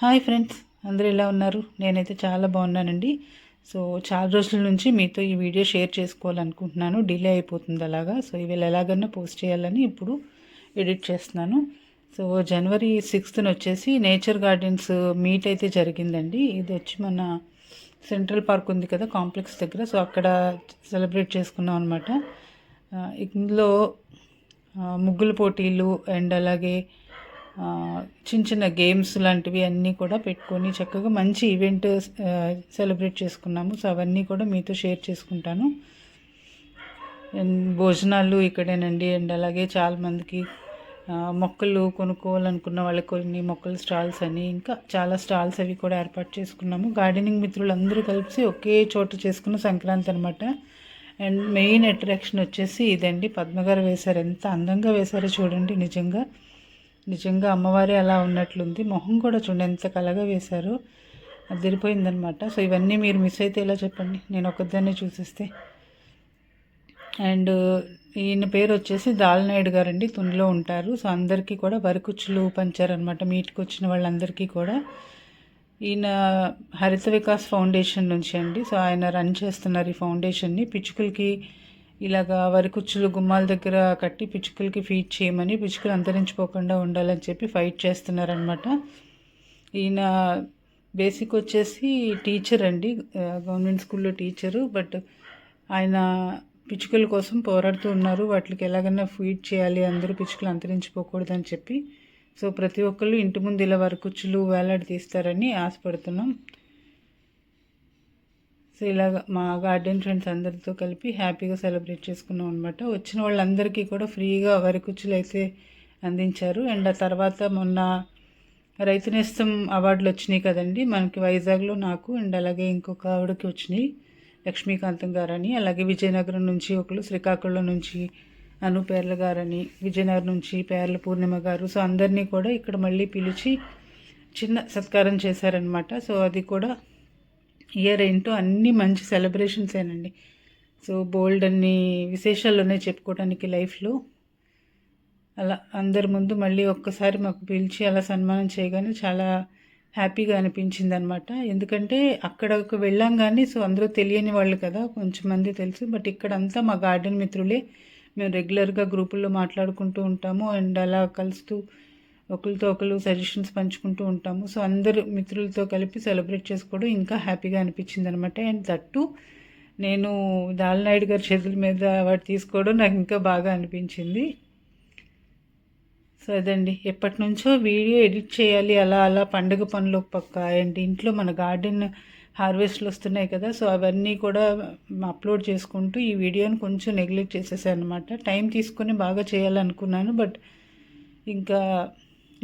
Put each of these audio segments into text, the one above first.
Hi friends, అందరూ ఎలా ఉన్నారు? నేనైతే చాలా బాగున్నానండి. సో చాలా రోజుల నుంచి మీతో ఈ వీడియో షేర్ చేసుకోవాలనుకుంటున్నాను. డిలే అయిపోతుంది అలాగా. సో ఇవాళ ఎలాగన్నా పోస్ట్ చేయాలని ఇప్పుడు ఎడిట్ చేస్తున్నాను. సో జనవరి 6th వచ్చేసి నేచర్ గార్డెన్స్ మీట్ అయితే జరిగిందండి. ఇది వచ్చి మన సెంట్రల్ పార్క్ ఉంది కదా, కాంప్లెక్స్ దగ్గర. సో అక్కడ సెలబ్రేట్ చేసుకున్నాం అనమాట. ఇందులో ముగ్గుల పోటీలు అండ్ అలాగే చిన్న చిన్న గేమ్స్ లాంటివి అన్నీ కూడా పెట్టుకొని చక్కగా మంచి ఈవెంట్ సెలబ్రేట్ చేసుకున్నాము. సో అవన్నీ కూడా మీతో షేర్ చేసుకుంటాను. అండ్ భోజనాలు ఇక్కడేనండి. అండ్ అలాగే చాలామందికి మొక్కలు కొనుక్కోవాలనుకున్న వాళ్ళకి కొన్ని మొక్కల స్టాల్స్ అని ఇంకా చాలా స్టాల్స్ అవి కూడా ఏర్పాటు చేసుకున్నాము. గార్డెనింగ్ మిత్రులు అందరూ కలిసి ఒకే చోట చేసుకున్న సంక్రాంతి అనమాట. అండ్ మెయిన్ అట్రాక్షన్ వచ్చేసి ఇదండి. పద్మగారు వేశారు, ఎంత అందంగా వేశారో చూడండి. నిజంగా అమ్మవారే అలా ఉన్నట్లుంది. మొహం కూడా చూడండి ఎంత కలగా వేశారో, అదిరిపోయిందనమాట. సో ఇవన్నీ మీరు మిస్ అయితే ఎలా చెప్పండి, నేను ఒకదాన్నే చూసేస్తే. అండ్ ఈయన పేరు వచ్చేసి దాల్నాయుడు గారండి, తుండిలో ఉంటారు. సో అందరికీ కూడా వరకుచ్చులు పంచారనమాట మీట్కి వచ్చిన వాళ్ళందరికీ కూడా. ఈయన హరిత వికాస్ ఫౌండేషన్ నుంచి అండి. సో ఆయన రన్ చేస్తున్నారు ఈ ఫౌండేషన్ని. పిచ్చుకలకి ఇలాగా వరికుచ్చులు గుమ్మాల దగ్గర కట్టి పిచ్చుకలకి ఫీడ్ చేయమని, పిచ్చుకలు అంతరించిపోకుండా ఉండాలని చెప్పి ఫైట్ చేస్తున్నారనమాట. ఈయన బేసిక్ వచ్చేసి టీచర్ అండి, గవర్నమెంట్ స్కూల్లో టీచరు. బట్ ఆయన పిచ్చుకల కోసం పోరాడుతూ ఉన్నారు. వాటికి ఎలాగైనా ఫీడ్ చేయాలి, అందరూ పిచ్చుకలు అంతరించిపోకూడదని చెప్పి. సో ప్రతి ఒక్కళ్ళు ఇంటి ముందు ఇలా వరకుచ్చులు వేలాడి తీస్తారని ఆశపడుతున్నాం. సో ఇలాగ మా గార్డెన్ ఫ్రెండ్స్ అందరితో కలిపి హ్యాపీగా సెలబ్రేట్ చేసుకున్నాం అనమాట. వచ్చిన వాళ్ళందరికీ కూడా ఫ్రీగా వరికుచ్చులు అయితే అందించారు. అండ్ ఆ తర్వాత మొన్న రైతు నేస్తం అవార్డులు వచ్చినాయి కదండి మనకి వైజాగ్లో, నాకు అండ్ అలాగే ఇంకొక ఆవిడకి వచ్చినాయి, లక్ష్మీకాంతం గారని. అలాగే విజయనగరం నుంచి ఒకరు, శ్రీకాకుళం నుంచి అనుపేర్ల గారని, విజయనగరం నుంచి పేర్ల పూర్ణిమ గారు. సో అందరినీ కూడా ఇక్కడ మళ్ళీ పిలిచి చిన్న సత్కారం చేశారనమాట. సో అది కూడా ఇయర్ ఏంటో అన్నీ మంచి సెలబ్రేషన్సేనండి. సో బోల్డ్ అన్ని విశేషాలునే చెప్పుకోవడానికి లైఫ్లో. అలా అందరి ముందు మళ్ళీ ఒక్కసారి మాకు పిలిచి అలా సన్మానం చేయగానే చాలా హ్యాపీగా అనిపించింది అనమాట. ఎందుకంటే అక్కడకు వెళ్ళాం కానీ సో అందరూ తెలియని వాళ్ళు కదా, కొంచెం మంది తెలుసు. బట్ ఇక్కడంతా మా గార్డెన్ మిత్రులే. మేము రెగ్యులర్గా గ్రూపుల్లో మాట్లాడుకుంటూ ఉంటాము అండ్ అలా కలుస్తూ ఒకరితో ఒకరు సజెషన్స్ పంచుకుంటూ ఉంటాము. సో అందరు మిత్రులతో కలిపి సెలబ్రేట్ చేసుకోవడం ఇంకా హ్యాపీగా అనిపించింది అనమాట. అండ్ దట్టు నేను దాల్నాయుడు గారి చేతుల మీద వాటి తీసుకోవడం నాకు ఇంకా బాగా అనిపించింది. సో అదండి, ఎప్పటి నుంచో వీడియో ఎడిట్ చేయాలి అలా పండుగ పనులు పక్క. అండ్ ఇంట్లో మన గార్డెన్ హార్వెస్ట్లు వస్తున్నాయి కదా, సో అవన్నీ కూడా అప్లోడ్ చేసుకుంటూ ఈ వీడియోని కొంచెం నెగ్లెక్ట్ చేసేసాను అనమాట. టైం తీసుకొని బాగా చేయాలనుకున్నాను, బట్ ఇంకా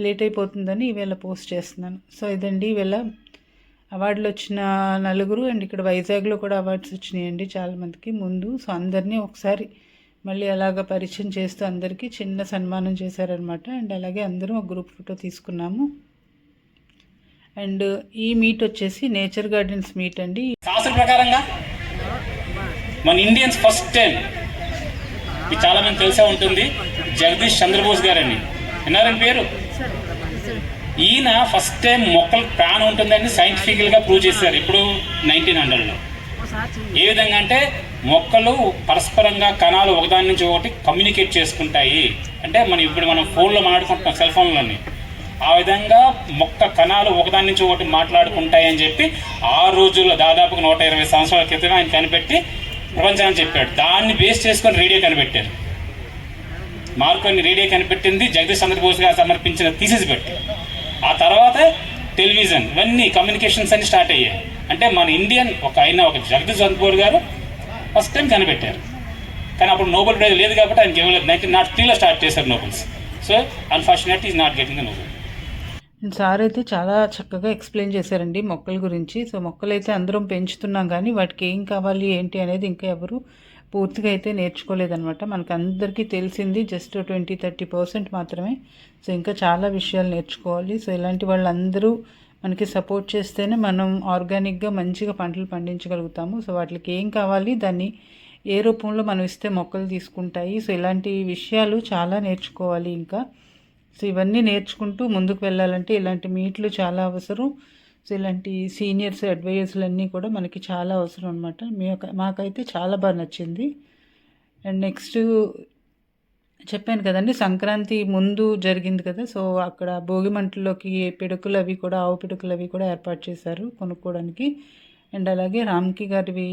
లేట్ అయిపోతుందని ఈవేళ పోస్ట్ చేస్తున్నాను. సో ఇదండి, ఈవేళ అవార్డులు వచ్చిన నలుగురు అండ్ ఇక్కడ వైజాగ్లో కూడా అవార్డ్స్ వచ్చినాయండి చాలామందికి ముందు. సో అందరినీ ఒకసారి మళ్ళీ అలాగ పరిచయం చేస్తూ అందరికీ చిన్న సన్మానం చేశారనమాట. అండ్ అలాగే అందరం ఒక గ్రూప్ ఫోటో తీసుకున్నాము. అండ్ ఈ మీట్ వచ్చేసి నేచర్ గార్డెన్స్ మీట్ అండి. శాస్త్ర ప్రకారంగా మన ఇండియన్స్ ఫస్ట్ టైం చాలా మంది తెలిసే ఉంటుంది, జగదీష్ చంద్రబోస్ గారని విన్నారని పేరు. ఈయన ఫస్ట్ టైం మొక్కలు ప్రాణం ఉంటుందని సైంటిఫికల్గా ప్రూవ్ చేశారు ఇప్పుడు 1900లో. ఏ విధంగా అంటే మొక్కలు పరస్పరంగా కణాలు ఒకదాని నుంచి ఒకటి కమ్యూనికేట్ చేసుకుంటాయి. అంటే మనం ఫోన్లో మాట్లాడుకుంటున్నాం, సెల్ ఫోన్లోని. ఆ విధంగా మొక్క కణాలు ఒకదాని నుంచి ఒకటి మాట్లాడుకుంటాయని చెప్పి ఆ రోజుల్లో దాదాపుగా 120 సంవత్సరాల క్రితం ఆయన కనిపెట్టి ప్రపంచానికి చెప్పాడు. దాన్ని బేస్ చేసుకొని రేడియో కనిపెట్టారు. మార్కోని రేడియో కనిపెట్టింది జగదీష్ చంద్రబోస్ గారు సమర్పించిన థీసిస్ పెట్టి. ఆ తర్వాత టెలివిజన్, ఇవన్నీ కమ్యూనికేషన్స్ అన్ని స్టార్ట్ అయ్యాయి. అంటే మన ఇండియన్ ఒక జగదీష్ చంద్రబోస్ గారు ఫస్ట్ టైం కనిపెట్టారు. కానీ అప్పుడు నోబెల్ ప్రైజ్ లేదు కాబట్టి ఆయనకి ఇవ్వలేదు. 1903లో స్టార్ట్ చేశారు nobles. So unfortunately is not getting the Nobel. Sir అయితే చాలా చక్కగా ఎక్స్ప్లెయిన్ చేశారండి మొక్కల గురించి. సో మొక్కలు అయితే అందరం పెంచుతున్నాం కానీ వాటికి ఏం కావాలి ఏంటి అనేది ఇంకా ఎవరు పూర్తిగా అయితే నేర్చుకోలేదనమాట. మనకు అందరికీ తెలిసింది జస్ట్ 20-30% మాత్రమే. సో ఇంకా చాలా విషయాలు నేర్చుకోవాలి. సో ఇలాంటి వాళ్ళందరూ మనకి సపోర్ట్ చేస్తేనే మనం ఆర్గానిక్గా మంచిగా పంటలు పండించగలుగుతాము. సో వాటికి ఏం కావాలి, దాన్ని ఏ రూపంలో మనం ఇస్తే మొక్కలు తీసుకుంటాయి. సో ఇలాంటి విషయాలు చాలా నేర్చుకోవాలి ఇంకా. సో ఇవన్నీ నేర్చుకుంటూ ముందుకు వెళ్ళాలంటే ఇలాంటి మీట్లు చాలా అవసరం. సో ఇలాంటి సీనియర్స్ అడ్వైజర్స్లు అన్నీ కూడా మనకి చాలా అవసరం అనమాట. మాకైతే చాలా బాగా నచ్చింది. అండ్ నెక్స్ట్ చెప్పాను కదండి, సంక్రాంతి ముందు జరిగింది కదా, సో అక్కడ భోగి మంటల్లోకి పిడుకులు అవి కూడా, ఆవు పిడుకులు అవి కూడా ఏర్పాటు చేశారు కొనుక్కోవడానికి. అండ్ అలాగే రామ్కి గారివి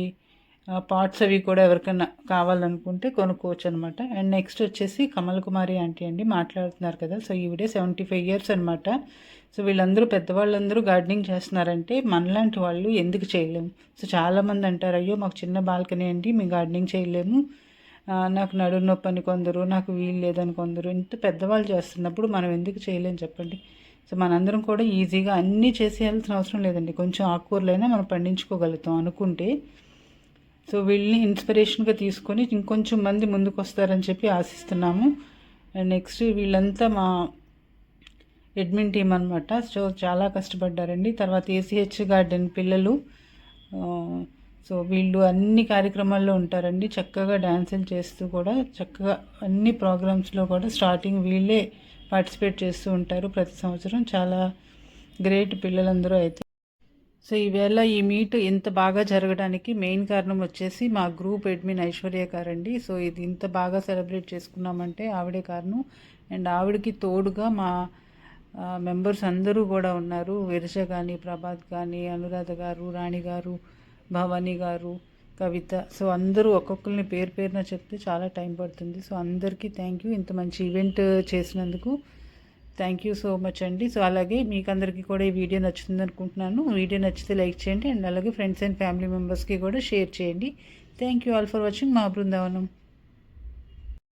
పార్ట్స్ అవి కూడా ఎవరికైనా కావాలనుకుంటే కొనుక్కోవచ్చు అనమాట. అండ్ నెక్స్ట్ వచ్చేసి కమల్ కుమారి ఆంటీ అండి మాట్లాడుతున్నారు కదా, సో ఈవిడే 75 years అనమాట. సో వీళ్ళందరూ పెద్దవాళ్ళందరూ గార్డెనింగ్ చేస్తున్నారంటే మనలాంటి వాళ్ళు ఎందుకు చేయలేము? సో చాలామంది అంటారు, అయ్యో మాకు చిన్న బాల్కనీ అండి, మేము గార్డెనింగ్ చేయలేము, నాకు నడుము నొప్పి అని కొందరు, నాకు వీలు లేదని కొందరు. ఇంత పెద్దవాళ్ళు చేస్తున్నప్పుడు మనం ఎందుకు చేయలేము చెప్పండి? సో మనందరం కూడా ఈజీగా అన్నీ చేసేయాల్సిన అవసరం లేదండి. కొంచెం ఆకుకూరలైనా మనం పండించుకోగలుగుతాం అనుకుంటే. సో వీళ్ళని ఇన్స్పిరేషన్గా తీసుకొని ఇంకొంచెం మంది ముందుకు వస్తారని చెప్పి ఆశిస్తున్నాము. అండ్ నెక్స్ట్ వీళ్ళంతా మా అడ్మిన్ టీం అనమాట. సో చాలా కష్టపడ్డారండి. తర్వాత ఏసీహెచ్ గార్డెన్ పిల్లలు, సో వీళ్ళు అన్ని కార్యక్రమాల్లో ఉంటారండి. చక్కగా డ్యాన్సులు చేస్తూ కూడా చక్కగా అన్ని ప్రోగ్రామ్స్లో కూడా స్టార్టింగ్ వీళ్ళే పార్టిసిపేట్ చేస్తూ ఉంటారు ప్రతి సంవత్సరం. చాలా గ్రేట్ పిల్లలందరూ అయితే. సో ఈవేళ ఈ మీట్ ఇంత బాగా జరగడానికి మెయిన్ కారణం వచ్చేసి మా గ్రూప్ అడ్మిన్ ఐశ్వర్య గారండి. సో ఇది ఇంత బాగా సెలబ్రేట్ చేసుకున్నామంటే ఆవిడే కారణం. అండ్ ఆవిడకి తోడుగా మా మెంబర్స్ అందరూ కూడా ఉన్నారు. విరజ కానీ, ప్రభాత్ కానీ, అనురాధ గారు, రాణి గారు, భవానీ గారు, కవిత. సో అందరూ ఒక్కొక్కరిని పేరు పేరున చెప్తే చాలా టైం పడుతుంది. సో అందరికీ థ్యాంక్ యూ, ఇంత మంచి ఈవెంట్ చేసినందుకు థ్యాంక్ యూ సో మచ్ అండి. సో అలాగే మీకు అందరికీ కూడా ఈ వీడియో నచ్చుతుంది అనుకుంటున్నాను. వీడియో నచ్చితే లైక్ చేయండి. అండ్ అలాగే ఫ్రెండ్స్ అండ్ ఫ్యామిలీ మెంబర్స్కి కూడా షేర్ చేయండి. Thank you all for watching మా బృందావనం.